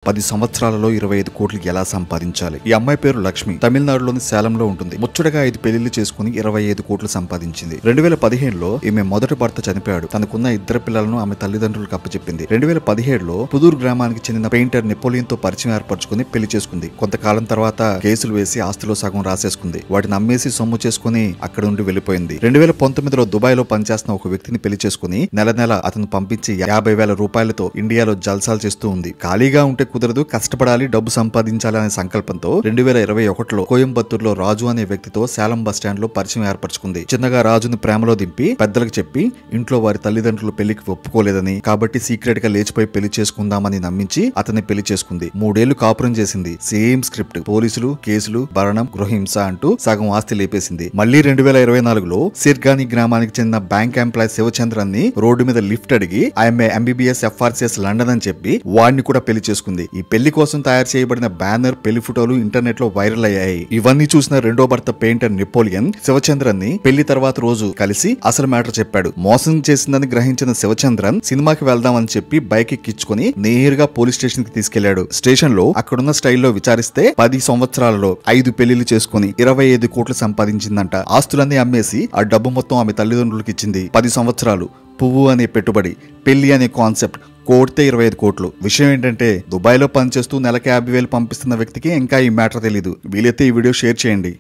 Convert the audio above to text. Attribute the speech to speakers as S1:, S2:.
S1: 10 సంవత్సరాలలో 25 కోట్లు ఎలా సంపాదించాలి? ఈ అమ్మాయి పేరు లక్ష్మి. తమిళనాడులోని సేలంలో ఉంటుంది. ముచ్చటగా 5 పెళ్లిళ్లు చేసుకుని 25 కోట్లు సంపాదించింది. 2015లో ఈమె మొదటి భర్త చనిపోయాడు. తనకున్న 2 పిల్లలను ఆమె తల్లిదండ్రులకు అప్పచెప్పింది. 2017లో పుదూర్ గ్రామానికి చెందిన పెయింటర్ నెపోలియన్ తో పరిచయం ఏర్పరచుకుని పెళ్లి చేసుకుంది. కొంతకాలం తర్వాత కేసులు వేసి ఆస్తిలో సగం రాసేసుకుంది. వాటిని అమ్మేసి సొమ్ము చేసుకుని అక్కడ నుండి వెళ్లిపోయింది. 2019లో దుబాయ్ లో పనిచేస్తున్న ఒక వ్యక్తిని పెళ్లి చేసుకుని నెల అతను పంపించి 50,000 రూపాయలతో ఇండియాలో జల్సాలు చేస్తూ ఉంది. ఖాళీగా ఉంటే కుదరదు, కష్టపడాలి, డబ్బు సంపాదించాలి అనే సంకల్పంతో 2021లో కోయంబత్తూరులో రాజు అనే వ్యక్తితో సేలం బస్ స్టాండ్ లో పరిచయం ఏర్పరచుకుంది. చిన్నగా రాజుని ప్రేమలో దింపి పెద్దలకు చెప్పి ఇంట్లో వారి తల్లిదండ్రులు పెళ్లికి ఒప్పుకోలేదని, కాబట్టి సీక్రెట్ గా లేచిపోయి పెళ్లి చేసుకుందామని నమ్మించి అతన్ని పెళ్లి చేసుకుంది. 3 ఏళ్లు కాపురం చేసింది. Same script. పోలీసులు, కేసులు, భరణం, గృహహింస అంటూ సగం ఆస్తి లేపేసింది. మళ్లీ 2024లో సిర్గాని గ్రామానికి చెందిన బ్యాంక్ ఎంప్లాయ్ శివచంద్రన్ ని రోడ్డు మీద లిఫ్ట్ అడిగి ఐఎంఏ ఎంబీబీఎస్ FRCS లండన్ అని చెప్పి వాడిని కూడా పెళ్లి చేసుకుంది. ఈ పెళ్లి కోసం తయారు చేయబడిన బ్యానర్, పెళ్లి ఫోటోలు ఇంటర్నెట్ లో వైరల్ అయ్యాయి. ఇవన్నీ చూసిన రెండో భర్త పెయింటర్ నెపోలియన్ శివచంద్రన్ ని పెళ్లి తర్వాత రోజు కలిసి అసలు మ్యాటర్ చెప్పాడు. మోసం చేసిందని గ్రహించిన శివచంద్రన్ సినిమాకి వెళ్దామని చెప్పి బైక్ ఎక్కించుకుని నేరుగా పోలీస్ స్టేషన్ కి తీసుకెళ్లాడు. స్టేషన్ లో అక్కడున్న స్టైల్లో విచారిస్తే 10 సంవత్సరాలలో 5 పెళ్లిళ్లు చేసుకుని 25 కోట్లు సంపాదించిందంట. ఆస్తులన్నీ అమ్మేసి ఆ డబ్బు మొత్తం ఆమె తల్లిదండ్రులకు ఇచ్చింది. 10 సంవత్సరాలు, పువ్వు అనే పెట్టుబడి, పెళ్లి అనే కాన్సెప్ట్, కోడితే 25 కోట్లు. విషయం ఏంటంటే దుబాయ్ లో పనిచేస్తూ నెలకి 50,000 పంపిస్తున్న వ్యక్తికి ఇంకా ఈ మ్యాటర్ తెలీదు. వీలైతే ఈ వీడియో షేర్ చేయండి.